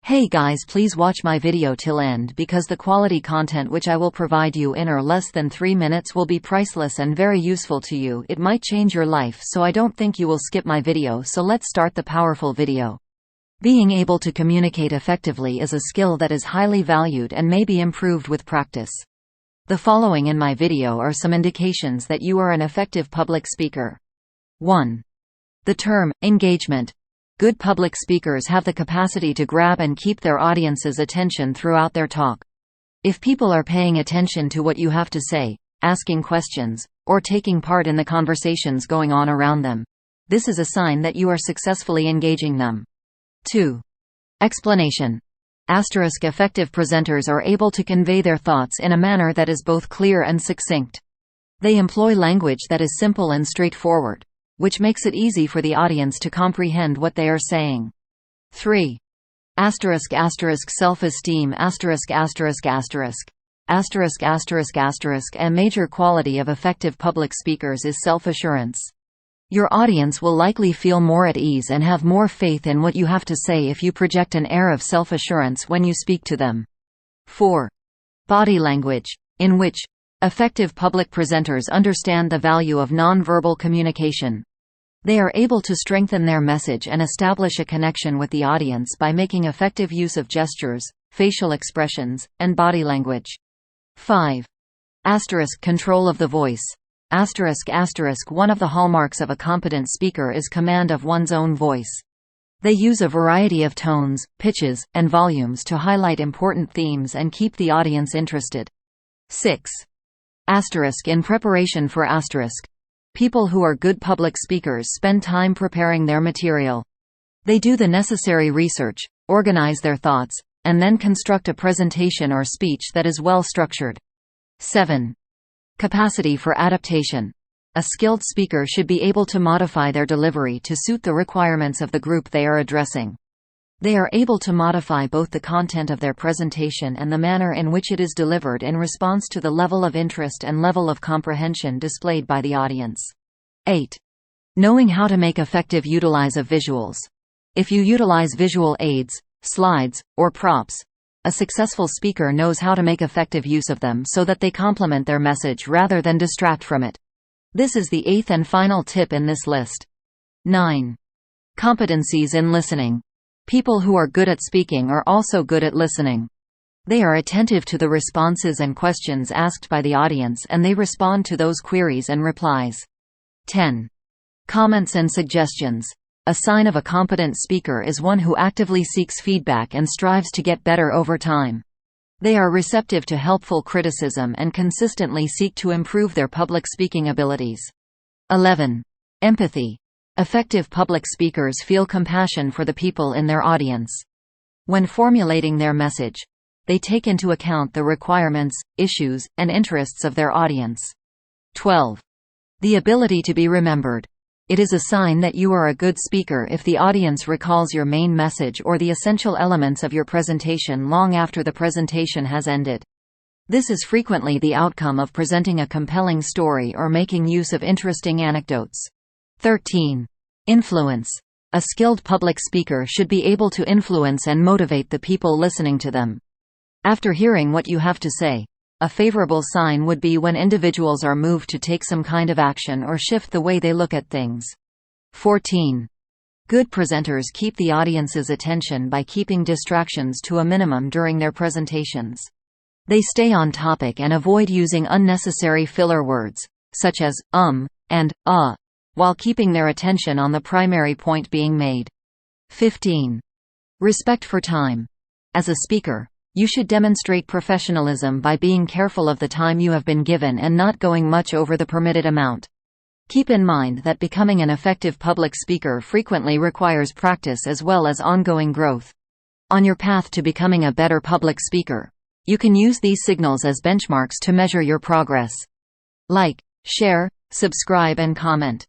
Hey guys, please watch my video till end because the quality content which I will provide you in or less than 3 minutes will be priceless and very useful to you. It might change your life, so I don't think you will skip my video. So let's start the powerful video. Being able to communicate effectively is a skill that is highly valued and may be improved with practice. The following in my video are some indications that you are an effective public speaker. 1. The term, engagement. Good public speakers have the capacity to grab and keep their audience's attention throughout their talk. If people are paying attention to what you have to say, asking questions, or taking part in the conversations going on around them, this is a sign that you are successfully engaging them. 2. Explanation. Effective presenters are able to convey their thoughts in a manner that is both clear and succinct. They employ language that is simple and straightforward, which makes it easy for the audience to comprehend what they are saying. 3. Self-esteem. A major quality of effective public speakers is self-assurance. Your audience will likely feel more at ease and have more faith in what you have to say if you project an air of self-assurance when you speak to them. 4. Body language, in which effective public presenters understand the value of nonverbal communication. They are able to strengthen their message and establish a connection with the audience by making effective use of gestures, facial expressions, and body language. 5. Control of the voice. One of the hallmarks of a competent speaker is command of one's own voice. They use a variety of tones, pitches, and volumes to highlight important themes and keep the audience interested. 6. In preparation for people who are good public speakers spend time preparing their material. They do the necessary research, organize their thoughts, and then construct a presentation or speech that is well structured. 7. Capacity for adaptation. A skilled speaker should be able to modify their delivery to suit the requirements of the group they are addressing. They are able to modify both the content of their presentation and the manner in which it is delivered in response to the level of interest and level of comprehension displayed by the audience. 8. Knowing how to make effective use of visuals. If you utilize visual aids, slides, or props, a successful speaker knows how to make effective use of them so that they complement their message rather than distract from it. This is the 8th and final tip in this list. 9. Competencies in listening. People who are good at speaking are also good at listening. They are attentive to the responses and questions asked by the audience, and they respond to those queries and replies. 10. Comments and suggestions. A sign of a competent speaker is one who actively seeks feedback and strives to get better over time. They are receptive to helpful criticism and consistently seek to improve their public speaking abilities. 11. Empathy. Effective public speakers feel compassion for the people in their audience. When formulating their message, they take into account the requirements, issues, and interests of their audience. 12. The ability to be remembered. It is a sign that you are a good speaker if the audience recalls your main message or the essential elements of your presentation long after the presentation has ended. This is frequently the outcome of presenting a compelling story or making use of interesting anecdotes. 13. Influence. A skilled public speaker should be able to influence and motivate the people listening to them. After hearing what you have to say, a favorable sign would be when individuals are moved to take some kind of action or shift the way they look at things. 14. Good presenters keep the audience's attention by keeping distractions to a minimum during their presentations. They stay on topic and avoid using unnecessary filler words, such as and while keeping their attention on the primary point being made. 15. Respect for time. As a speaker, you should demonstrate professionalism by being careful of the time you have been given and not going much over the permitted amount. Keep in mind that becoming an effective public speaker frequently requires practice as well as ongoing growth. On your path to becoming a better public speaker, you can use these signals as benchmarks to measure your progress. Like, share, subscribe and comment.